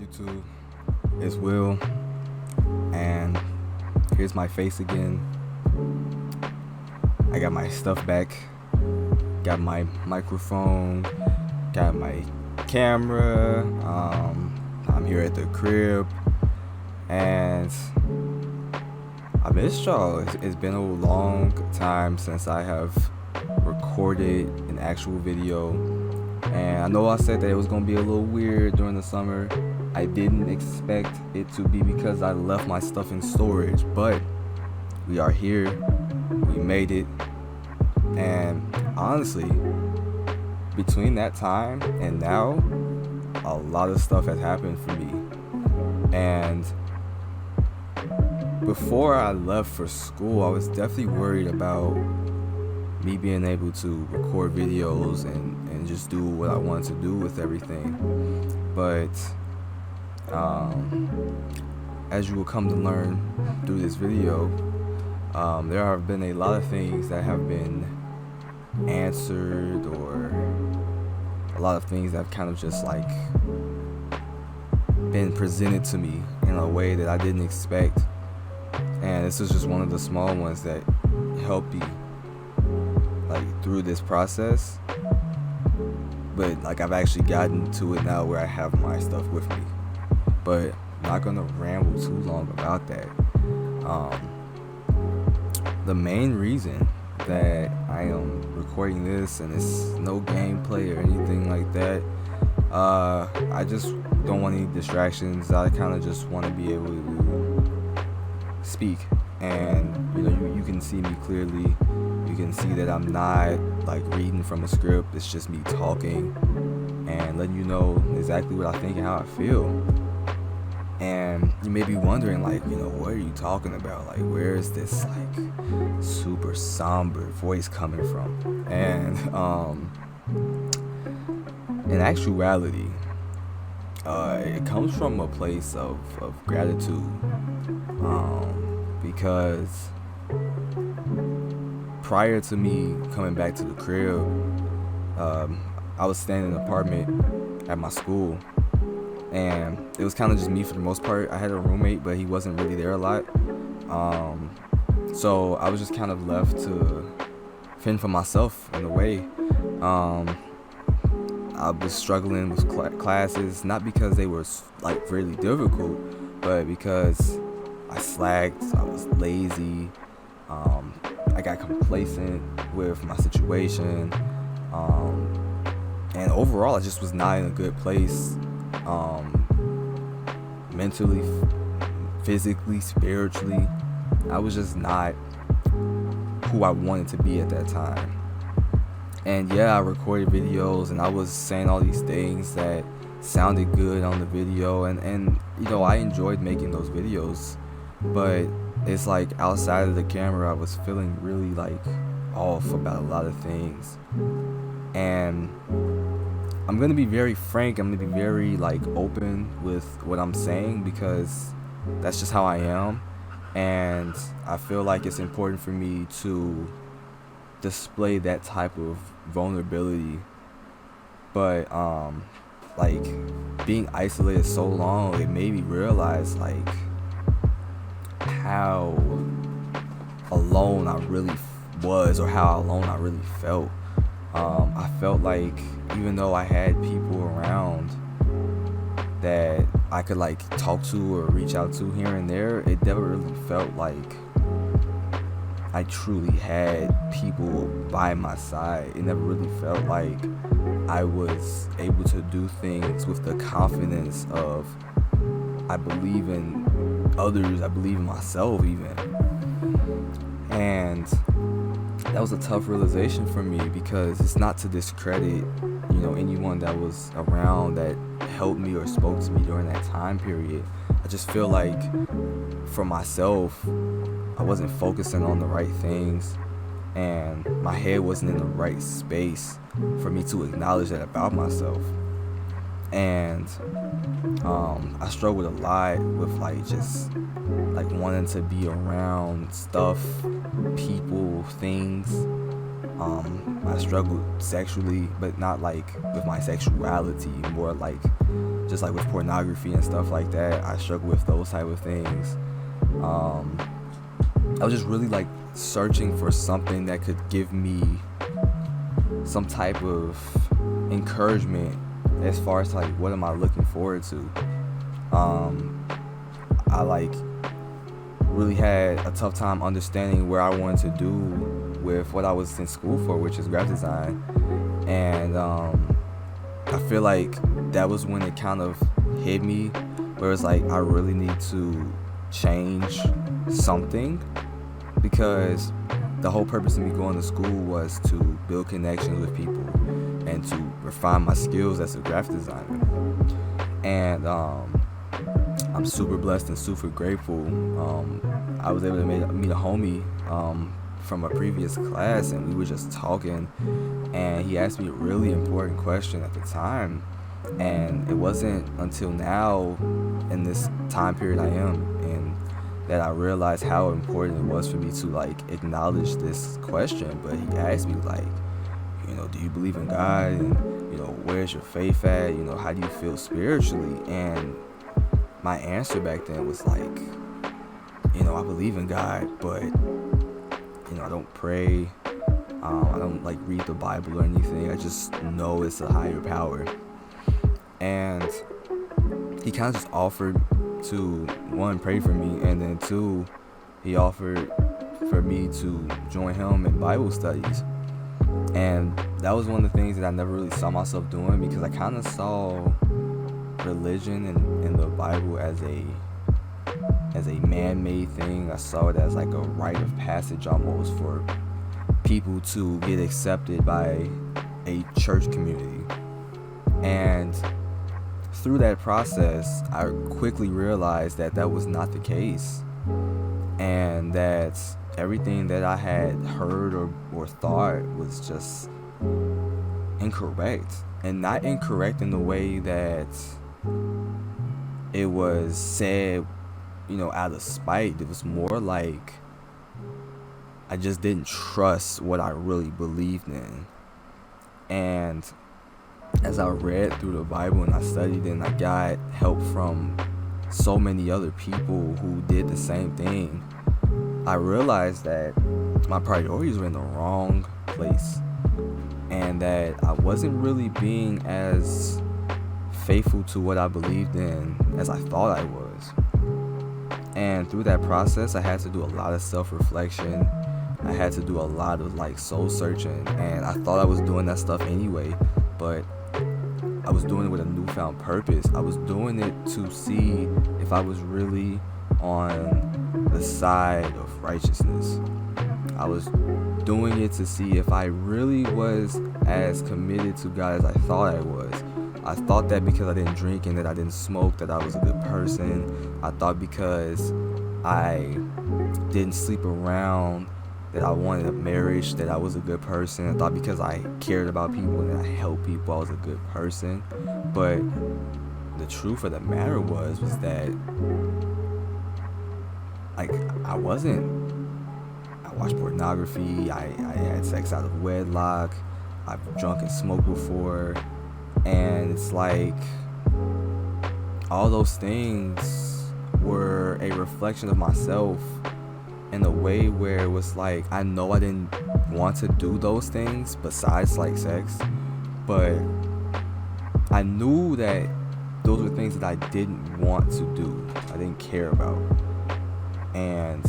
YouTube? It's Will, and here's my face again. I got my stuff back, got my microphone, got my camera. I'm here at the crib, and I missed y'all. It's been a long time since I have recorded an actual video, and I know I said that it was gonna be a little weird during the summer. I didn't expect it to be because I left my stuff in storage, but we are here, we made it, and honestly, between that time and now, a lot of stuff has happened for me. And before I left for school, I was definitely worried about me being able to record videos and just do what I wanted to do with everything. But as you will come to learn through this video, there have been a lot of things that have been answered, or a lot of things that have kind of just like been presented to me in a way that I didn't expect. And this is just one of the small ones that helped me like through this process. But like I've actually gotten to it now where I have my stuff with me. But I'm not gonna ramble too long about that. The main reason that I am recording this, and it's no gameplay or anything like that, I just don't want any distractions. I kind of just want to be able to speak, and you can see me clearly. You can see that I'm not like reading from a script. It's just me talking and letting you know exactly what I think and how I feel. And you may be wondering, like, what are you talking about? Like, where is this like super somber voice coming from? And in actuality, it comes from a place of gratitude, because prior to me coming back to the crib, I was staying in an apartment at my school, and it was kind of just me for the most part. I had a roommate, but he wasn't really there a lot, so I was just kind of left to fend for myself in a way. I was struggling with classes, not because they were like really difficult, but because I slacked, I was lazy, I got complacent with my situation, and overall I just was not in a good place, mentally, physically, spiritually. I was just not who I wanted to be at that time. And yeah, I recorded videos and I was saying all these things that sounded good on the video, and I enjoyed making those videos, but it's like outside of the camera I was feeling really like off about a lot of things. And I'm gonna be very frank, I'm gonna be very like open with what I'm saying, because that's just how I am, and I feel like it's important for me to display that type of vulnerability. But like being isolated so long, it made me realize like how alone I really was, or how alone I really felt. I felt like even though I had people around that I could like talk to or reach out to here and there, it never really felt like I truly had people by my side. It never really felt like I was able to do things with the confidence of, I believe in others, I believe in myself even. And that was a tough realization for me, because it's not to discredit anyone that was around that helped me or spoke to me during that time period. I just feel like for myself, I wasn't focusing on the right things, and my head wasn't in the right space for me to acknowledge that about myself. And I struggled a lot with like just like wanting to be around stuff, people, things. I struggled sexually, but not like with my sexuality, more like just like with pornography and stuff like that. I struggle with those type of things. I was just really like searching for something that could give me some type of encouragement as far as like what am I looking forward to. I like really had a tough time understanding where I wanted to do with what I was in school for, which is graphic design. And I feel like that was when it kind of hit me, where it's like I really need to change something, because the whole purpose of me going to school was to build connections with people and to refine my skills as a graphic designer. And I'm super blessed and super grateful. I was able to meet a homie from a previous class, and we were just talking, and he asked me a really important question at the time. And it wasn't until now, in this time period I am in, that I realized how important it was for me to like acknowledge this question. But he asked me like, do you believe in God? And where's your faith at? How do you feel spiritually? And my answer back then was like, I believe in God, but I don't pray. I don't like read the Bible or anything. I just know it's a higher power. And he kind of just offered to, one, pray for me, and then two, he offered for me to join him in Bible studies. And that was one of the things that I never really saw myself doing, because I kind of saw religion and the Bible as a man-made thing. I saw it as like a rite of passage almost for people to get accepted by a church community. And through that process, I quickly realized that that was not the case, and that everything that I had heard or thought was just incorrect. And not incorrect in the way that it was said, out of spite. It was more like I just didn't trust what I really believed in. And as I read through the Bible and I studied and I got help from so many other people who did the same thing, I realized that my priorities were in the wrong place, and that I wasn't really being as faithful to what I believed in as I thought I was. And through that process, I had to do a lot of self-reflection. I had to do a lot of like soul searching, and I thought I was doing that stuff anyway, but I was doing it with a newfound purpose. I was doing it to see if I was really on the side of righteousness. I was doing it to see if I really was as committed to God as I thought I was. I thought that because I didn't drink and that I didn't smoke that I was a good person. I thought because I didn't sleep around that I wanted a marriage that I was a good person. I thought because I cared about people and I helped people I was a good person. But the truth of the matter was that like I wasn't. I watched pornography, I had sex out of wedlock, I've drunk and smoked before, and it's like all those things were a reflection of myself in a way where it was like I know I didn't want to do those things besides like sex, but I knew that those were things that I didn't want to do, I didn't care about. And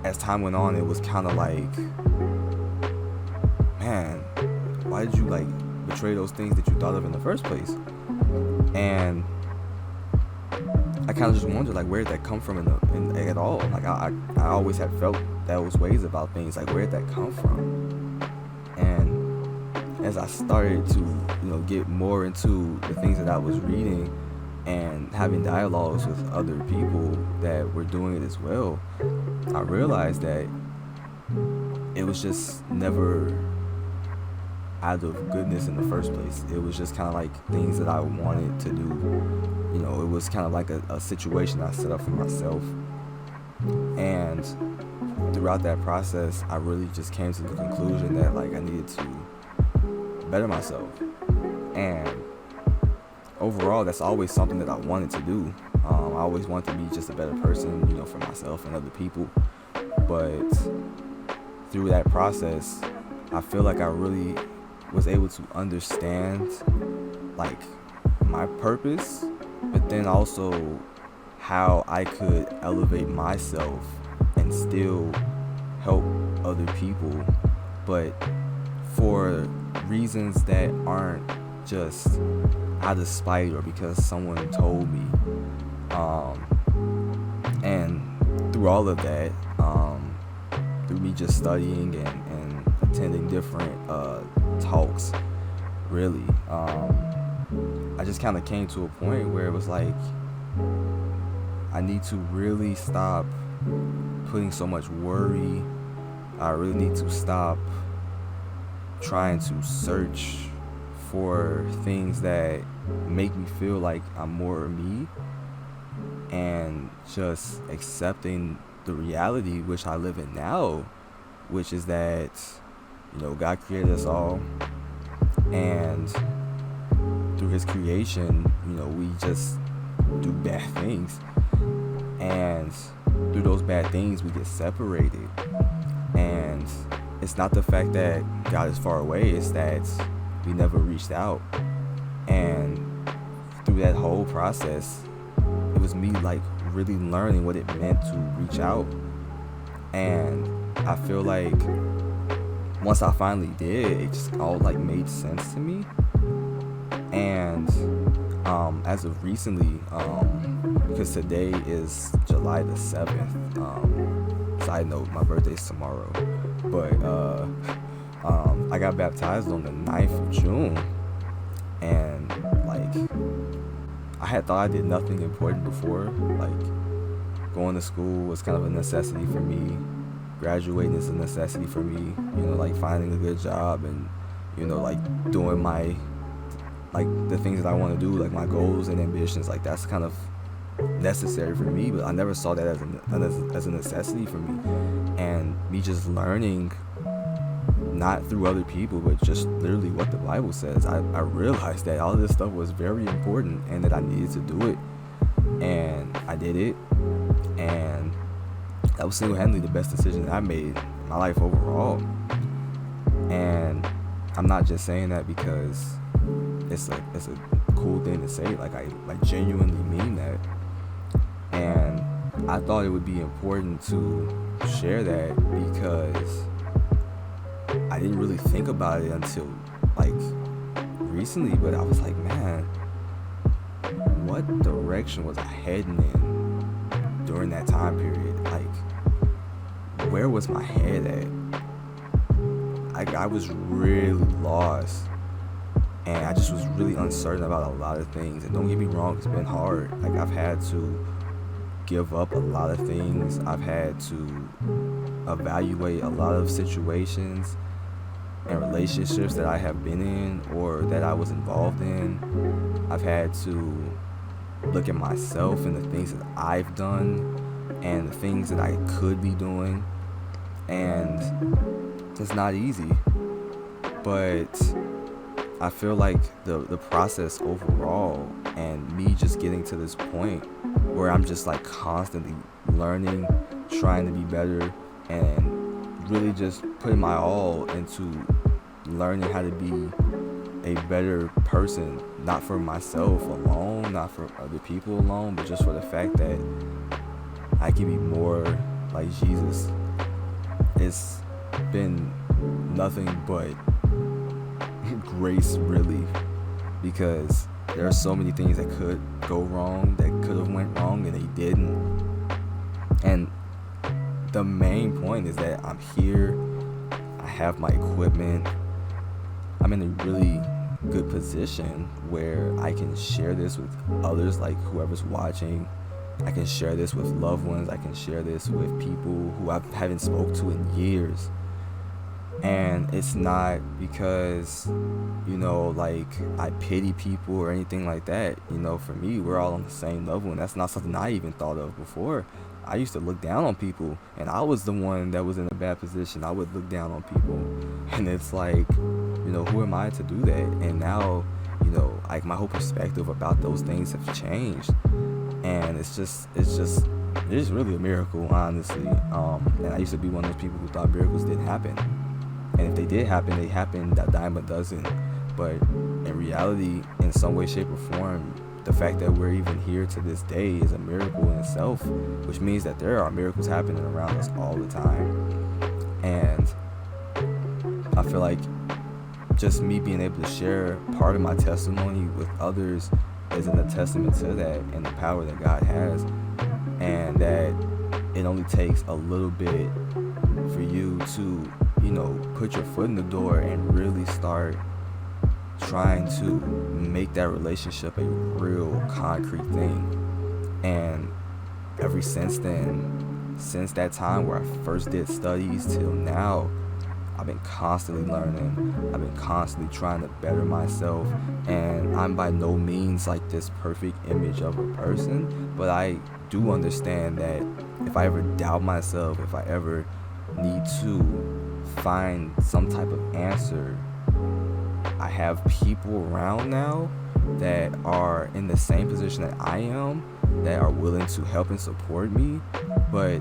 as time went on, it was kind of like, man, why did you like betray those things that you thought of in the first place? And I kind of just wondered, like, where did that come from at all? Like, I always had felt those ways about things. Like, where did that come from? And as I started to, get more into the things that I was reading and having dialogues with other people that were doing it as well, I realized that it was just never out of goodness in the first place. It was just kind of like things that I wanted to do. It was kind of like a situation I set up for myself. And throughout that process, I really just came to the conclusion that like I needed to better myself. And overall, that's always something that I wanted to do. I always wanted to be just a better person, for myself and other people. But through that process, I feel like I really was able to understand like my purpose, but then also how I could elevate myself and still help other people, but for reasons that aren't just out of spite or because someone told me. And through all of that, through me just studying and attending different talks, really, I just kind of came to a point where it was like, I need to really stop putting so much worry. I really need to stop trying to search for things that make me feel like I'm more me, and just accepting the reality which I live in now, which is that, God created us all, and through his creation, we just do bad things, and through those bad things we get separated. And it's not the fact that God is far away, it's that we never reached out. And through that whole process, it was me like really learning what it meant to reach out. And I feel like once I finally did, it just all like made sense to me. And as of recently, because today is July the 7th, side note, my birthday's tomorrow, but I got baptized on the 9th of June, and like I had thought I did nothing important before. Like going to school was kind of a necessity for me, graduating is a necessity for me, like finding a good job and like doing my the things that I want to do, like my goals and ambitions, like that's kind of necessary for me. But I never saw that as a necessity for me. And me just learning, not through other people, but just literally what the Bible says, I realized that all this stuff was very important and that I needed to do it, and I did it. And that was single-handedly the best decision that I made in my life overall. And I'm not just saying that because it's a cool thing to say. Like I genuinely mean that. And I thought it would be important to share that because I didn't really think about it until like recently. But I was like, man, what direction was I heading in during that time period? Like, where was my head at? I was really lost. And I just was really uncertain about a lot of things. And don't get me wrong, it's been hard. Like I've had to give up a lot of things. I've had to evaluate a lot of situations and relationships that I have been in or that I was involved in. I've had to look at myself and the things that I've done and the things that I could be doing. And it's not easy. But I feel like the process overall and me just getting to this point where I'm just like constantly learning, trying to be better, and really just putting my all into learning how to be a better person, not for myself alone, not for other people alone, but just for the fact that I can be more like Jesus. It's been nothing but grace, really, because there are so many things that could go wrong, that could have went wrong, and they didn't. And the main point is that I'm here, I have my equipment, I'm in a really good position where I can share this with others, like whoever's watching. I can share this with loved ones, I can share this with people who I haven't spoke to in years. And it's not because, like I pity people or anything like that. For me, we're all on the same level, and that's not something I even thought of before. I used to look down on people, and I was the one that was in a bad position. I would look down on people, and it's like, who am I to do that? And now, like my whole perspective about those things have changed. And it's just really a miracle, honestly. And I used to be one of those people who thought miracles didn't happen. And if they did happen, they happened a dime a dozen. But in reality, in some way, shape, or form, the fact that we're even here to this day is a miracle in itself, which means that there are miracles happening around us all the time. And I feel like just me being able to share part of my testimony with others is a testament to that and the power that God has, and that it only takes a little bit for you to, put your foot in the door and really start trying to make that relationship a real concrete thing. And ever since then, since that time where I first did studies till now, I've been constantly learning. I've been constantly trying to better myself. And I'm by no means like this perfect image of a person, but I do understand that if I ever doubt myself, if I ever need to find some type of answer, I have people around now that are in the same position that I am, that are willing to help and support me. But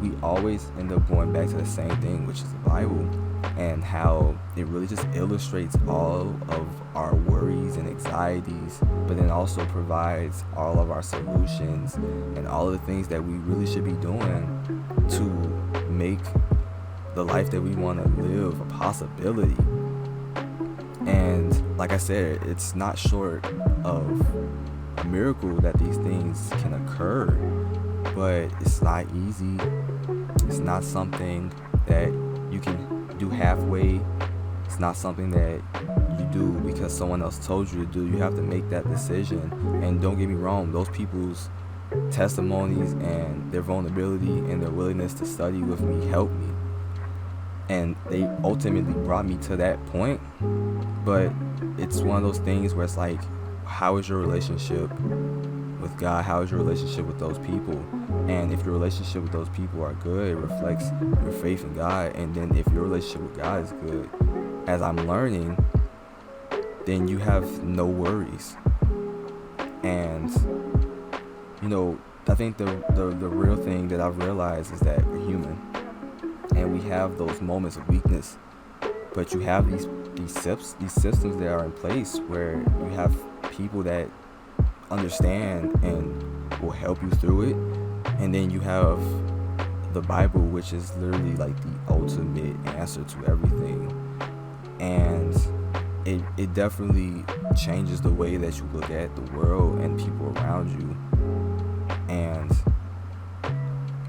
we always end up going back to the same thing, which is the Bible, and how it really just illustrates all of our worries and anxieties, but then also provides all of our solutions and all of the things that we really should be doing to make the life that we want to live a possibility. And like I said, it's not short of a miracle that these things can occur, but it's not easy. It's not something that you can do halfway. It's not something that you do because someone else told you to do. You have to make that decision. And don't get me wrong, those people's testimonies and their vulnerability and their willingness to study with me helped me. And they ultimately brought me to that point. But it's one of those things where it's like, how is your relationship with God? How is your relationship with those people? And if your relationship with those people are good, it reflects your faith in God. And then if your relationship with God is good, as I'm learning, then you have no worries. And I think the real thing that I've realized is that we're human, and we have those moments of weakness. But you have these systems that are in place where you have people that understand and will help you through it. And then you have the Bible, which is literally like the ultimate answer to everything. And it definitely changes the way that you look at the world and people around you. And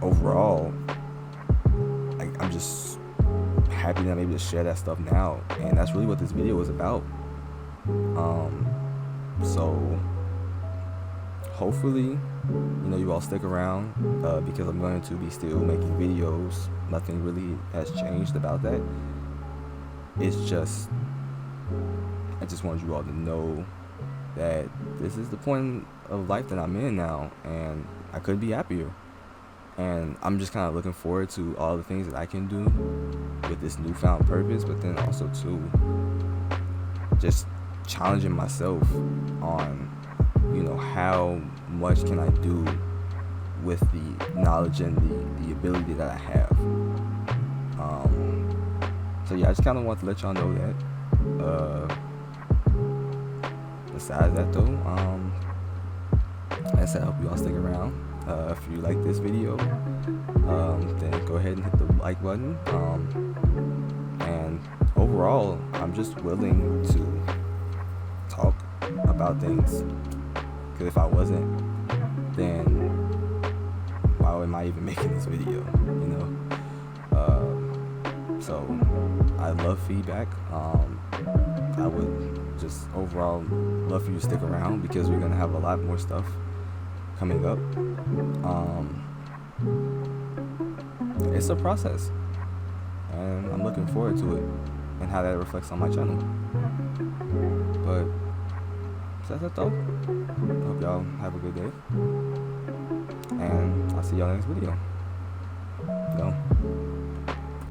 overall, I'm just happy that I'm able to share that stuff now, and that's really what this video is about. So hopefully you all stick around, because I'm going to be still making videos. Nothing really has changed about that. It's just I just want you all to know that this is the point of life that I'm in now, and I couldn't be happier. And I'm just kind of looking forward to all the things that I can do with this newfound purpose, but then also too just challenging myself on, how much can I do with the knowledge and the ability that I have. So yeah, I just kind of want to let y'all know that. Besides that though, like I said, I hope you all stick around. If you like this video, then go ahead and hit the like button. And overall, I'm just willing to talk about things, because if I wasn't, then why am I even making this video, So I love feedback. I would just overall love for you to stick around, because we're gonna have a lot more stuff coming up. It's a process, and I'm looking forward to it and how that reflects on my channel. But that's all. Hope y'all have a good day, and I'll see y'all next video.